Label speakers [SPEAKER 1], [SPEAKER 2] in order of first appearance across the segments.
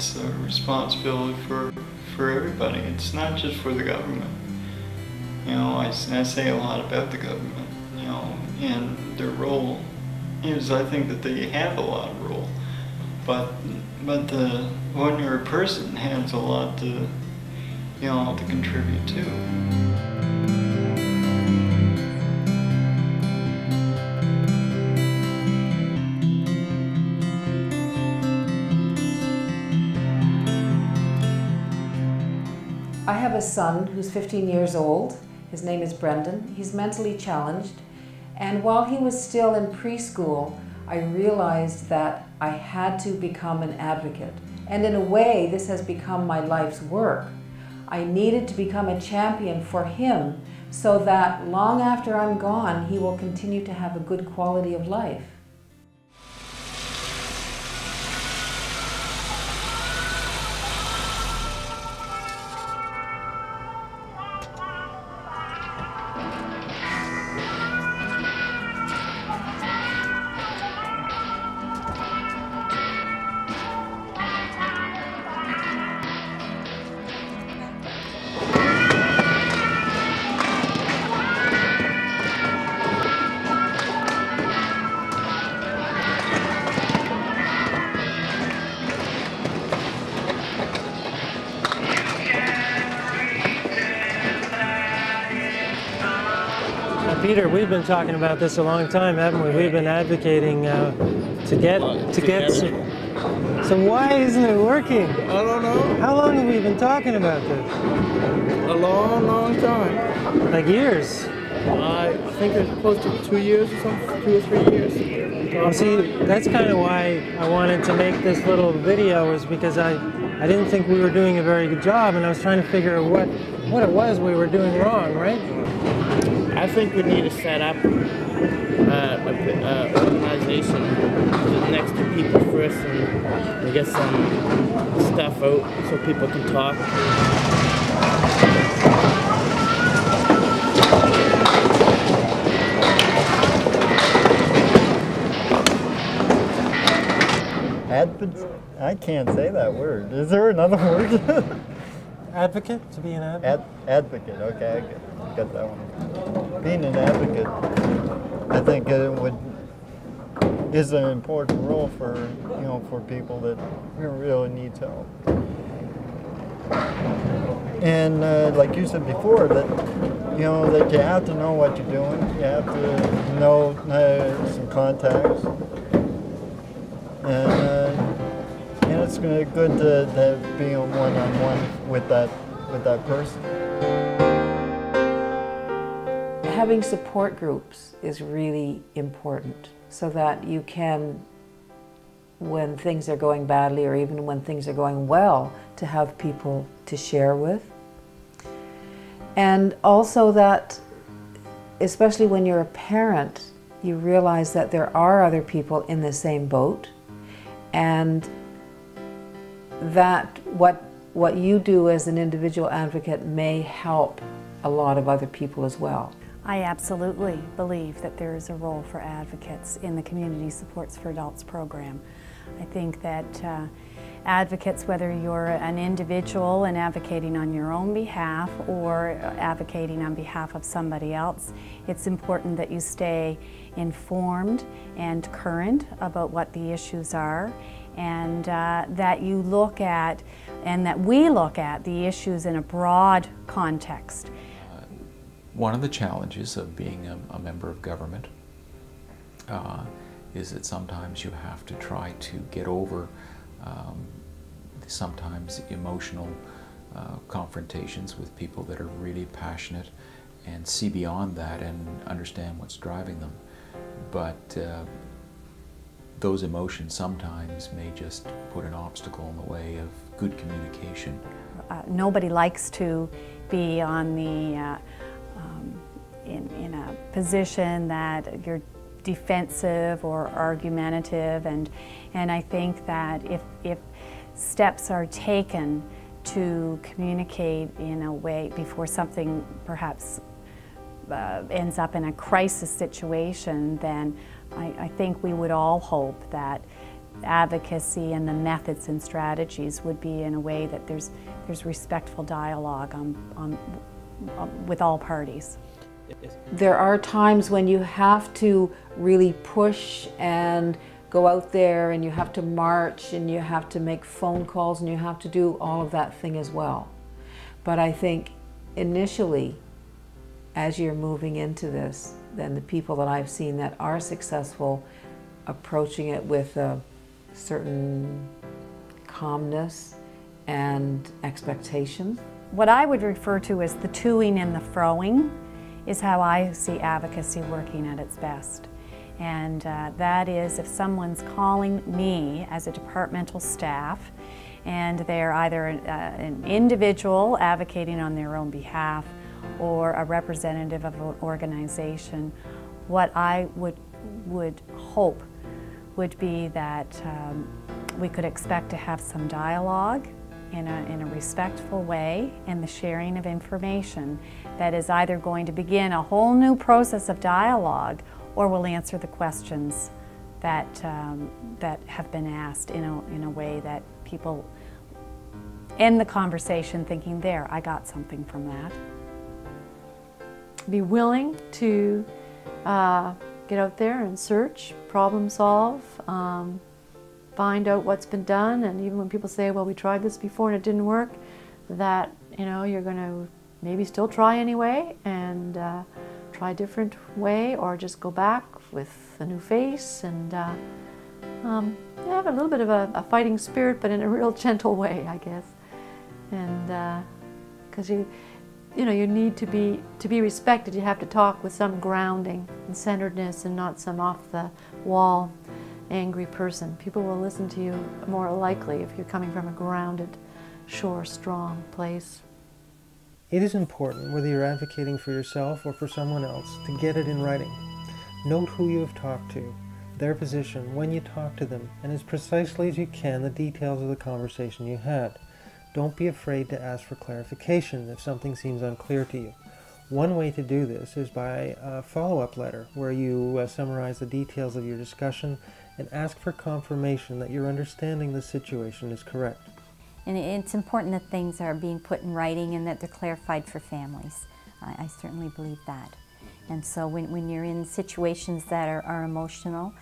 [SPEAKER 1] it's a responsibility for everybody. It's not just for the government. You know, I say a lot about the government, you know, and their role is, I think that they have a lot of role, but the ordinary person has a lot to, you know, to contribute too.
[SPEAKER 2] I have a son who's 15 years old. His name is Brendan. He's mentally challenged. And while he was still in preschool, I realized that I had to become an advocate. And in a way, this has become my life's work. I needed to become a champion for him so that long after I'm gone, he will continue to have a good quality of life.
[SPEAKER 3] Peter, we've been talking about this a long time, haven't we? We've been advocating to get so why isn't it working?
[SPEAKER 4] I don't know.
[SPEAKER 3] How long have we been talking about this?
[SPEAKER 4] A long, long time.
[SPEAKER 3] Like years.
[SPEAKER 4] I think it's close to 2 years or something, 2 or 3 years.
[SPEAKER 3] Well, see, that's kind of why I wanted to make this little video, is because I didn't think we were doing a very good job, and I was trying to figure out what it was we were doing wrong, right?
[SPEAKER 4] I think we need to set up an organization next to People First and get some stuff out so people can talk.
[SPEAKER 1] I can't say that word. Is there another word?
[SPEAKER 3] Advocate? To be an advocate?
[SPEAKER 1] Advocate, okay, I got that one. Being an advocate, I think is an important role for, you know, for people that really need help. And like you said before, that, you know, that you have to know what you're doing, you have to know some contacts, and it's good to be on one-on-one with that person.
[SPEAKER 2] Having support groups is really important so that you can, when things are going badly or even when things are going well, to have people to share with. And also that, especially when you're a parent, you realize that there are other people in the same boat, and that what you do as an individual advocate may help a lot of other people as well.
[SPEAKER 5] I absolutely believe that there is a role for advocates in the Community Supports for Adults program. I think that advocates, whether you're an individual and advocating on your own behalf or advocating on behalf of somebody else, it's important that you stay informed and current about what the issues are, and that you look at, and that we look at, the issues in a broad context.
[SPEAKER 6] One of the challenges of being a member of government is that sometimes you have to try to get over sometimes emotional confrontations with people that are really passionate, and see beyond that and understand what's driving them. But those emotions sometimes may just put an obstacle in the way of good communication.
[SPEAKER 5] Nobody likes to be on the in a position that you're defensive or argumentative, and I think that if steps are taken to communicate in a way before something perhaps ends up in a crisis situation, then I think we would all hope that advocacy and the methods and strategies would be in a way that there's respectful dialogue with all parties.
[SPEAKER 2] There are times when you have to really push and go out there, and you have to march, and you have to make phone calls, and you have to do all of that thing as well. But I think initially, as you're moving into this, then the people that I've seen that are successful, approaching it with a certain calmness and expectation.
[SPEAKER 5] What I would refer to as the toing and the froing is how I see advocacy working at its best. And that is if someone's calling me as a departmental staff and they're either an individual advocating on their own behalf or a representative of an organization, what I would hope would be that we could expect to have some dialogue in a respectful way, and the sharing of information that is either going to begin a whole new process of dialogue or will answer the questions that have been asked in a way that people end the conversation thinking, there, I got something from that.
[SPEAKER 7] Be willing to get out there and search, problem solve, find out what's been done, and even when people say, well, we tried this before and it didn't work, that you're going to maybe still try anyway and try a different way, or just go back with a new face and have a little bit of a fighting spirit, but in a real gentle way, I guess. And because you need to be respected, you have to talk with some grounding and centeredness and not some off the wall angry person. People will listen to you more likely if you're coming from a grounded, sure, strong place.
[SPEAKER 3] It is important, whether you're advocating for yourself or for someone else, to get it in writing. Note who you have talked to, their position, when you talk to them, and as precisely as you can, the details of the conversation you had. Don't be afraid to ask for clarification if something seems unclear to you. One way to do this is by a follow-up letter where you summarize the details of your discussion and ask for confirmation that your understanding the situation is correct.
[SPEAKER 8] And it's important that things are being put in writing and that they're clarified for families. I certainly believe that. And so when you're in situations that are emotional,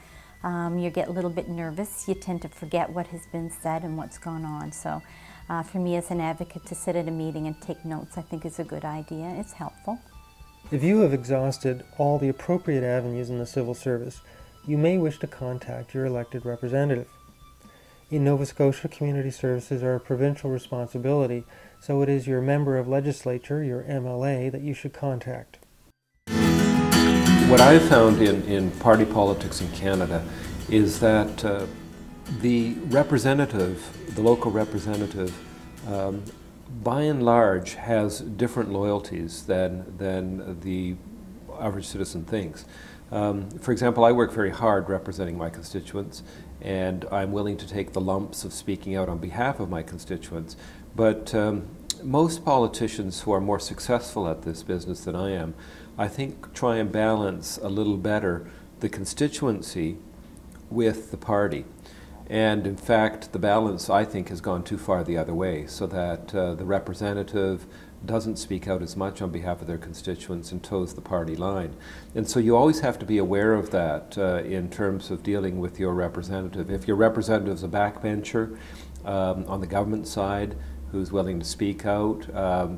[SPEAKER 8] you get a little bit nervous, you tend to forget what has been said and what's gone on. So for me as an advocate to sit at a meeting and take notes, I think is a good idea. It's helpful.
[SPEAKER 3] If you have exhausted all the appropriate avenues in the civil service, you may wish to contact your elected representative. In Nova Scotia, community services are a provincial responsibility, so it is your member of legislature, your MLA, that you should contact.
[SPEAKER 9] What I've found in party politics in Canada is that the representative, the local representative, by and large has different loyalties than the average citizen thinks. For example, I work very hard representing my constituents, and I'm willing to take the lumps of speaking out on behalf of my constituents. But most politicians who are more successful at this business than I am, I think try and balance a little better the constituency with the party. And in fact, the balance, I think, has gone too far the other way, so that the representative doesn't speak out as much on behalf of their constituents and toes the party line. And so you always have to be aware of that in terms of dealing with your representative. If your representative is a backbencher on the government side who's willing to speak out,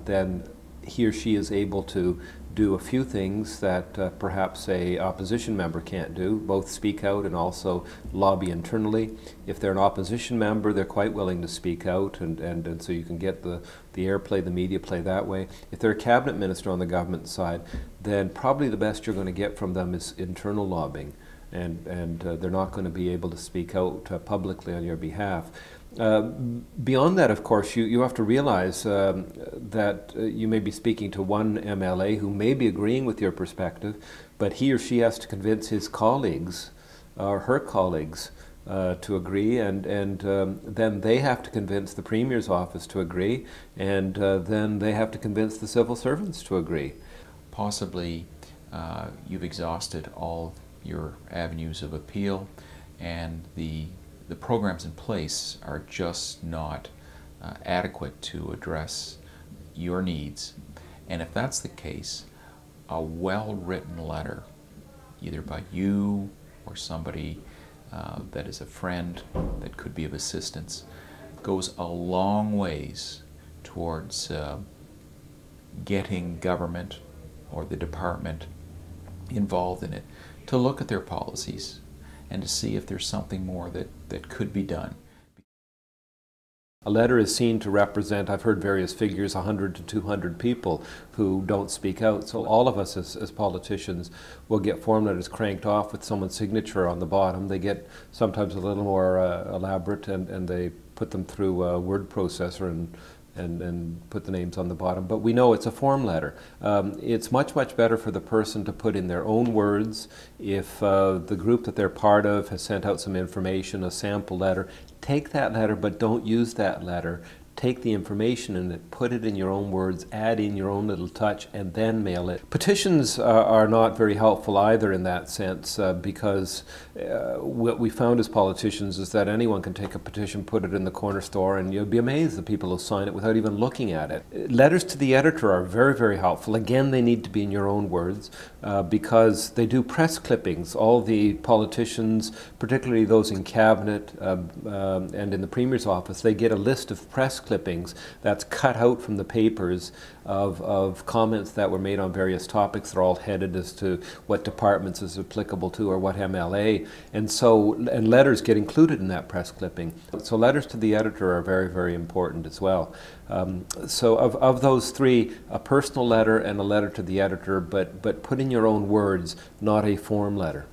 [SPEAKER 9] then he or she is able to do a few things that perhaps a opposition member can't do, both speak out and also lobby internally. If they're an opposition member, they're quite willing to speak out, and so you can get the airplay, the media play that way. If they're a cabinet minister on the government side, then probably the best you're going to get from them is internal lobbying, and they're not going to be able to speak out publicly on your behalf. Beyond that, of course, you have to realize that you may be speaking to one MLA who may be agreeing with your perspective, but he or she has to convince his colleagues or her colleagues to agree, and then they have to convince the Premier's office to agree, and then they have to convince the civil servants to agree.
[SPEAKER 6] Possibly you've exhausted all your avenues of appeal, and the the programs in place are just not adequate to address your needs. And if that's the case, a well-written letter, either by you or somebody that is a friend that could be of assistance, goes a long ways towards getting government or the department involved in it to look at their policies and to see if there's something more that could be done.
[SPEAKER 9] A letter is seen to represent, I've heard various figures, 100 to 200 people who don't speak out. So all of us as politicians will get form letters cranked off with someone's signature on the bottom. They get sometimes a little more elaborate, and they put them through a word processor and put the names on the bottom. But we know it's a form letter. It's much, much better for the person to put in their own words. If the group that they're part of has sent out some information, a sample letter, take that letter, but don't use that letter. Take the information in it, put it in your own words, add in your own little touch, and then mail it. Petitions are not very helpful either in that sense, because what we found as politicians is that anyone can take a petition, put it in the corner store, and you'll be amazed that people will sign it without even looking at it. Letters to the editor are very, very helpful. Again, they need to be in your own words, because they do press clippings. All the politicians, particularly those in cabinet and in the Premier's office, they get a list of press clippings that's cut out from the papers of comments that were made on various topics. They're all headed as to what departments is applicable to or what MLA, and letters get included in that press clipping. So letters to the editor are very, very important as well. So of those three, a personal letter and a letter to the editor, but put in your own words, not a form letter.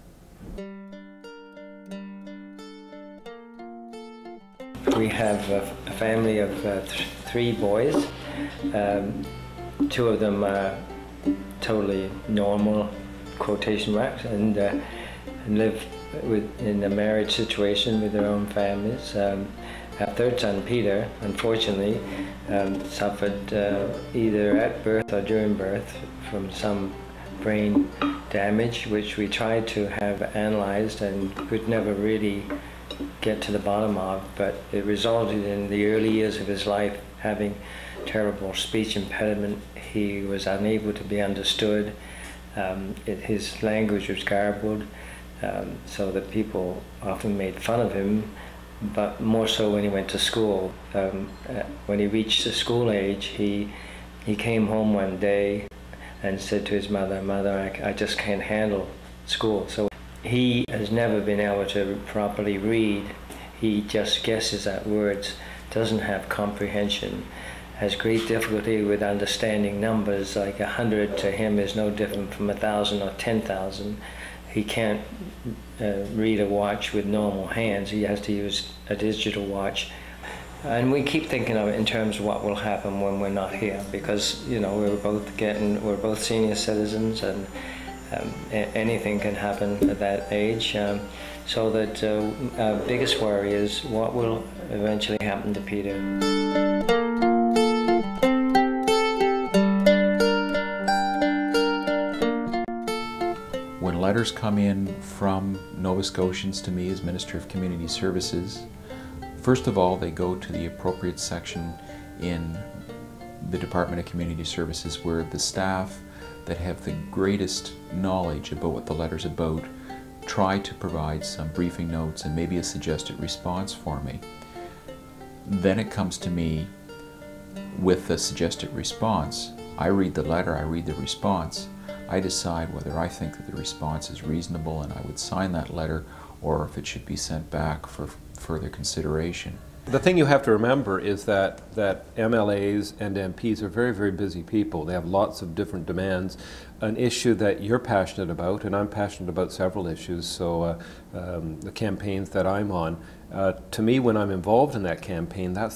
[SPEAKER 10] We have a family of 3 boys. 2 of them are totally normal, quotation marks, and live in a marriage situation with their own families. Our 3rd son, Peter, unfortunately, suffered either at birth or during birth from some brain damage, which we tried to have analyzed and could never really get to the bottom of, but it resulted in the early years of his life having terrible speech impediment. He was unable to be understood. His language was garbled, so that people often made fun of him, but more so when he went to school. When he reached the school age, he came home one day and said to his mother, "Mother, I just can't handle school." So he has never been able to properly read. He just guesses at words, doesn't have comprehension, has great difficulty with understanding numbers. Like 100 to him is no different from 1,000 or 10,000. He can't read a watch with normal hands. He has to use a digital watch. And we keep thinking of it in terms of what will happen when we're not here, because, you know, we're both senior citizens, and anything can happen at that age. So that our biggest worry is what will eventually happen to Peter.
[SPEAKER 6] When letters come in from Nova Scotians to me as Minister of Community Services, first of all, they go to the appropriate section in the Department of Community Services, where the staff that have the greatest knowledge about what the letter's about try to provide some briefing notes and maybe a suggested response for me. Then it comes to me with the suggested response. I read the letter, I read the response. I decide whether I think that the response is reasonable and I would sign that letter, or if it should be sent back for further consideration.
[SPEAKER 9] The thing you have to remember is that MLAs and MPs are very, very busy people. They have lots of different demands. An issue that you're passionate about, and I'm passionate about several issues, so the campaigns that I'm on, to me, when I'm involved in that campaign, the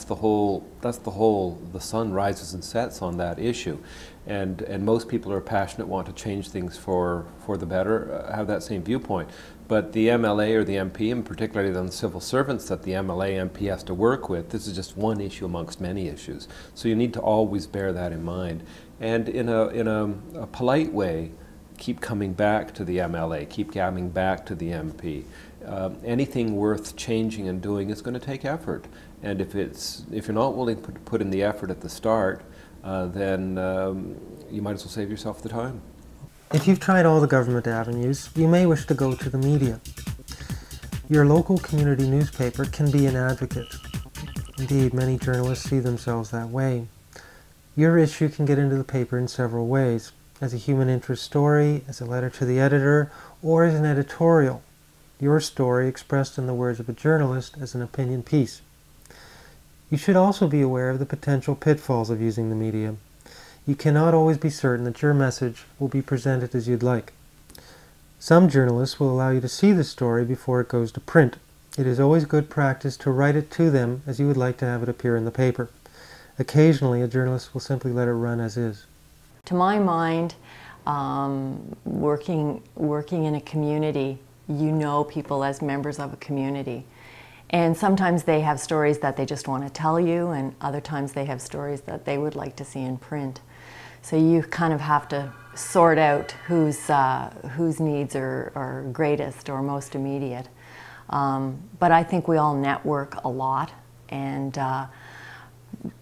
[SPEAKER 9] sun rises and sets on that issue. And most people who are passionate, want to change things for the better, have that same viewpoint. But the MLA or the MP, and particularly the civil servants that the MLA MP has to work with, this is just one issue amongst many issues. So you need to always bear that in mind. And in a polite way, keep coming back to the MLA, keep coming back to the MP. anything worth changing and doing is going to take effort. And if you're not willing to put in the effort at the start, then you might as well save yourself the time.
[SPEAKER 3] If you've tried all the government avenues, you may wish to go to the media. Your local community newspaper can be an advocate. Indeed, many journalists see themselves that way. Your issue can get into the paper in several ways: as a human interest story, as a letter to the editor, or as an editorial. Your story expressed in the words of a journalist as an opinion piece. You should also be aware of the potential pitfalls of using the media. You cannot always be certain that your message will be presented as you'd like. Some journalists will allow you to see the story before it goes to print. It is always good practice to write it to them as you would like to have it appear in the paper. Occasionally, a journalist will simply let it run as is.
[SPEAKER 11] To my mind, working in a community, you know people as members of a community. And sometimes they have stories that they just want to tell you, and other times they have stories that they would like to see in print. So you kind of have to sort out whose needs are greatest or most immediate. But I think we all network a lot, and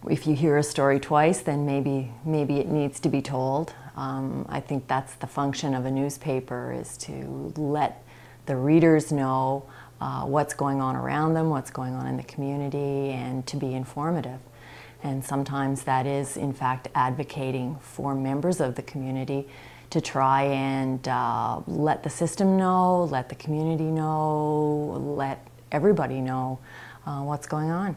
[SPEAKER 11] if you hear a story twice, then maybe it needs to be told. I think that's the function of a newspaper, is to let the readers know what's going on around them, what's going on in the community, and to be informative. And sometimes that is, in fact, advocating for members of the community to try and let the system know, let the community know, let everybody know what's going on.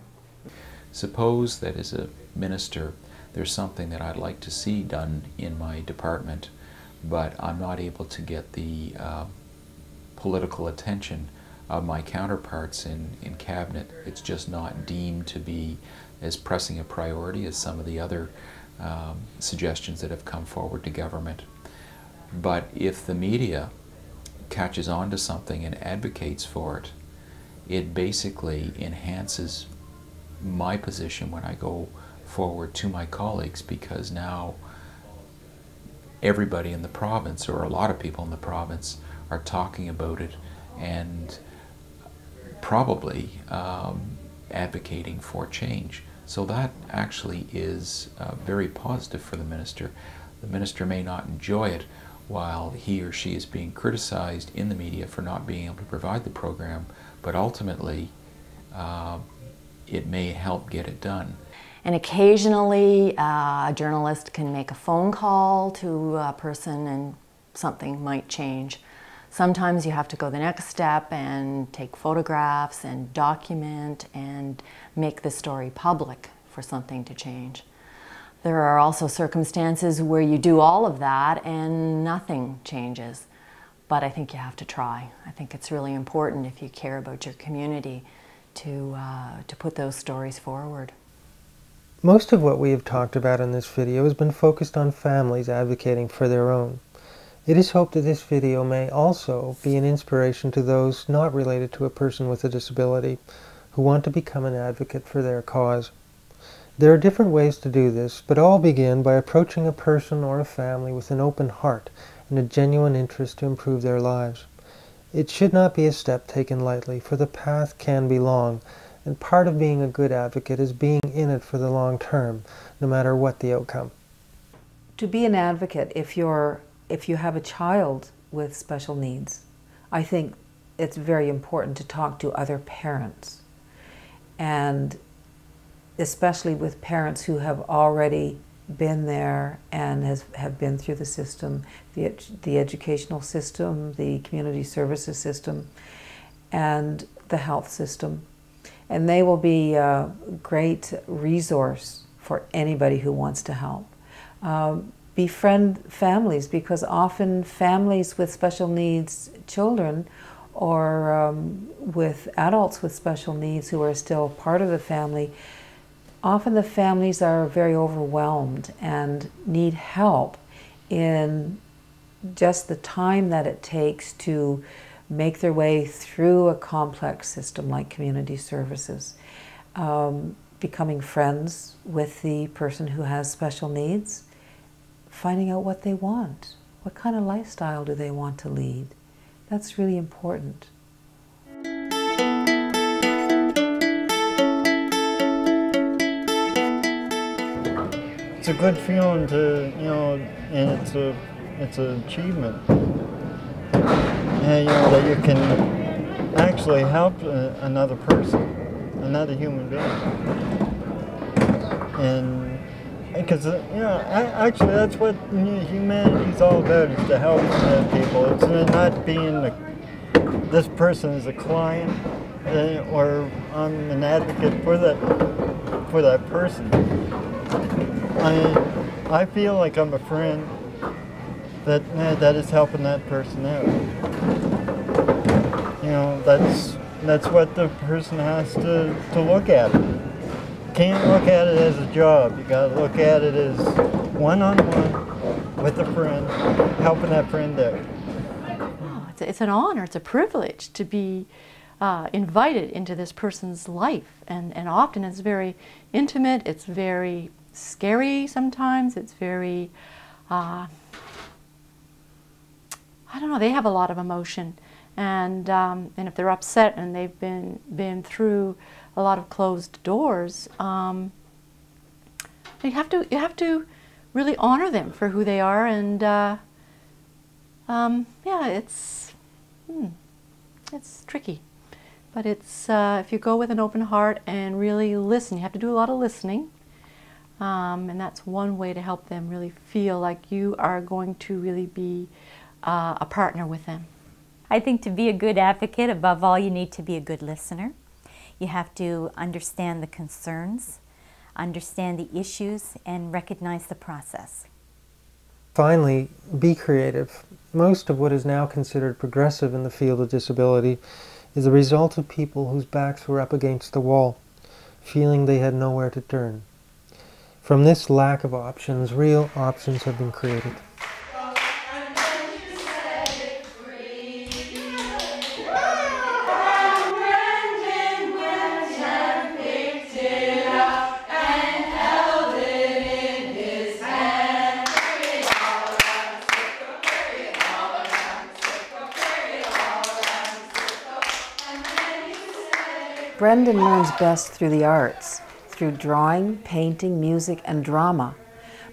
[SPEAKER 6] Suppose that as a minister there's something that I'd like to see done in my department, but I'm not able to get the political attention of my counterparts in cabinet. It's just not deemed to be as pressing a priority as some of the other suggestions that have come forward to government. But if the media catches on to something and advocates for it, it basically enhances my position when I go forward to my colleagues, because now everybody in the province, or a lot of people in the province, are talking about it and probably advocating for change. So that actually is very positive for the minister. The minister may not enjoy it while he or she is being criticized in the media for not being able to provide the program, but ultimately it may help get it done.
[SPEAKER 11] And occasionally a journalist can make a phone call to a person and something might change. Sometimes you have to go the next step and take photographs and document and make the story public for something to change. There are also circumstances where you do all of that and nothing changes. But I think you have to try. I think it's really important, if you care about your community, to put those stories forward.
[SPEAKER 3] Most of what we have talked about in this video has been focused on families advocating for their own. It is hoped that this video may also be an inspiration to those not related to a person with a disability who want to become an advocate for their cause. There are different ways to do this, but all begin by approaching a person or a family with an open heart and a genuine interest to improve their lives. It should not be a step taken lightly, for the path can be long, and part of being a good advocate is being in it for the long term, no matter what the outcome.
[SPEAKER 2] To be an advocate, if you have a child with special needs, I think it's very important to talk to other parents, and especially with parents who have already been there and have been through the system, the educational system, the community services system, and the health system. And they will be a great resource for anybody who wants to help. Befriend families, because often families with special needs children, or with adults with special needs who are still part of the family, often the families are very overwhelmed and need help in just the time that it takes to make their way through a complex system like community services. Becoming friends with the person who has special needs, finding out what they want. What kind of lifestyle do they want to lead? That's really important.
[SPEAKER 1] it's a good feeling to, you know, and it's an achievement. And, you know, that you can actually help another person, another human being. And because, you know, actually that's what humanity's all about, is to help people. It's not being this person is a client or I'm an advocate for that person. I feel like I'm a friend that is helping that person out. You know, that's what the person has to look at it. Can't look at it as a job. You got to look at it as one-on-one with a friend, helping that friend out.
[SPEAKER 7] Oh, it's an honor. It's a privilege to be invited into this person's life, and often it's very intimate. It's very scary sometimes. It's very I don't know. They have a lot of emotion, and if they're upset and they've been through a lot of closed doors, you have to really honor them for who they are, and yeah, it's tricky, but it's if you go with an open heart and really listen, you have to do a lot of listening, and that's one way to help them really feel like you are going to really be a partner with them.
[SPEAKER 8] I think to be a good advocate, above all, you need to be a good listener. You have to understand the concerns, understand the issues, and recognize the process.
[SPEAKER 3] Finally, be creative. Most of what is now considered progressive in the field of disability is the result of people whose backs were up against the wall, feeling they had nowhere to turn. From this lack of options, real options have been created.
[SPEAKER 2] Brendan learns best through the arts, through drawing, painting, music, and drama.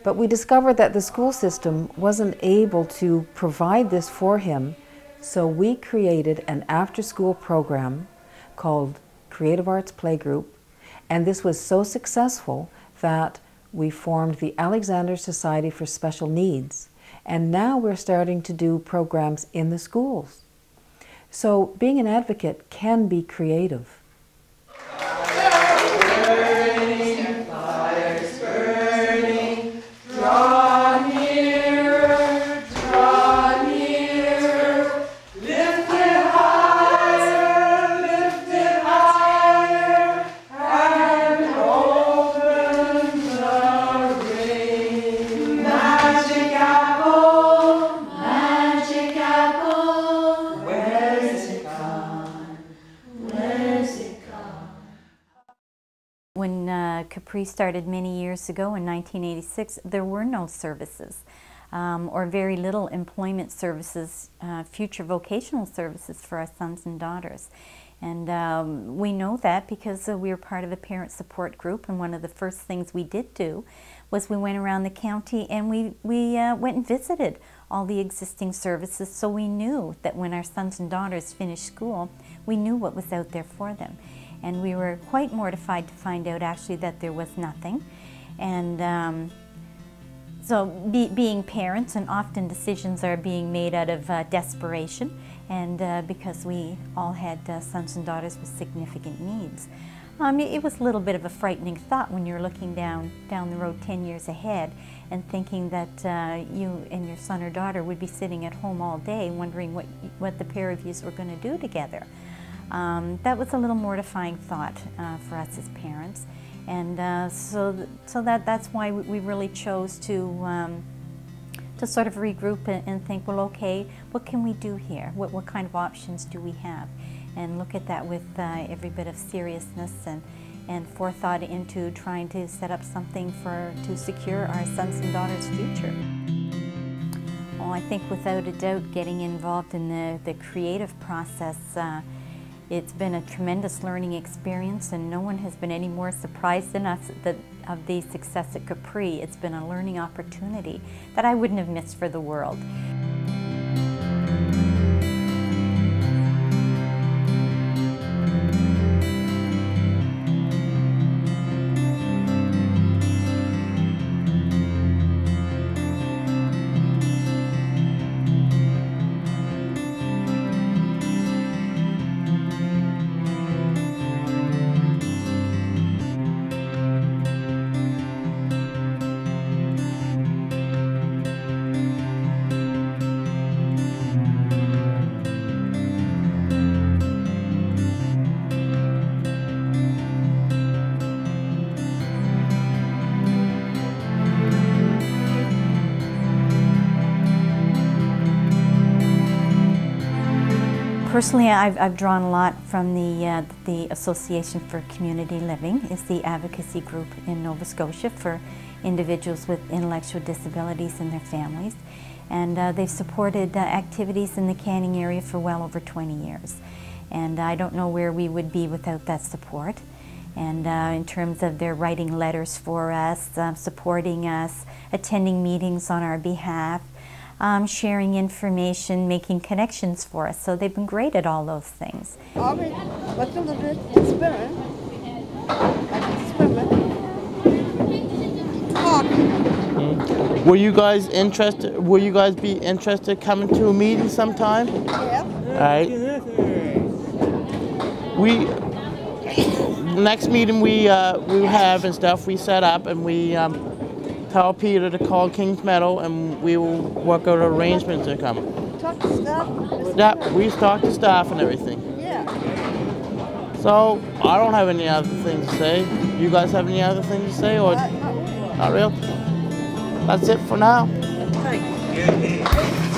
[SPEAKER 2] But we discovered that the school system wasn't able to provide this for him, so we created an after-school program called Creative Arts Playgroup, and this was so successful that we formed the Alexander Society for Special Needs, and now we're starting to do programs in the schools. So being an advocate can be creative.
[SPEAKER 8] When Capri started many years ago in 1986, there were no services or very little employment services, future vocational services for our sons and daughters. And we know that because we were part of a parent support group, and one of the first things we did do was we went around the county and we went and visited all the existing services, so we knew that when our sons and daughters finished school, we knew what was out there for them. And we were quite mortified to find out actually that there was nothing. And so being parents, and often decisions are being made out of desperation, and because we all had sons and daughters with significant needs. It was a little bit of a frightening thought when you're looking down the road 10 years ahead and thinking that you and your son or daughter would be sitting at home all day wondering what the pair of yous were going to do together. That was a little mortifying thought for us as parents, and so that's why we really chose to sort of regroup and think, well, okay, what can we do here? What kind of options do we have? And look at that with every bit of seriousness and forethought into trying to set up something to secure our sons and daughters' future. Well, I think without a doubt getting involved in the creative process It's been a tremendous learning experience, and no one has been any more surprised than us of the success at Capri. It's been a learning opportunity that I wouldn't have missed for the world. Personally, I've drawn a lot from the Association for Community Living. It's the advocacy group in Nova Scotia for individuals with intellectual disabilities and their families. And they've supported activities in the Canning area for well over 20 years. And I don't know where we would be without that support. And in terms of their writing letters for us, supporting us, attending meetings on our behalf, sharing information, making connections for us. So they've been great at all those things.
[SPEAKER 12] Were you guys interested? Will you guys be interested coming to a meeting sometime?
[SPEAKER 13] Yeah.
[SPEAKER 12] All right. Next meeting we have and stuff, we set up, and we tell Peter to call Kings Meadow, and we will work out arrangements to come.
[SPEAKER 13] Talk to staff?
[SPEAKER 12] Yeah, we talk to staff and everything.
[SPEAKER 13] Yeah.
[SPEAKER 12] So, I don't have any other things to say. You guys have any other things to say, or?
[SPEAKER 13] Not really.
[SPEAKER 12] Not real? That's it for now.
[SPEAKER 13] Thanks.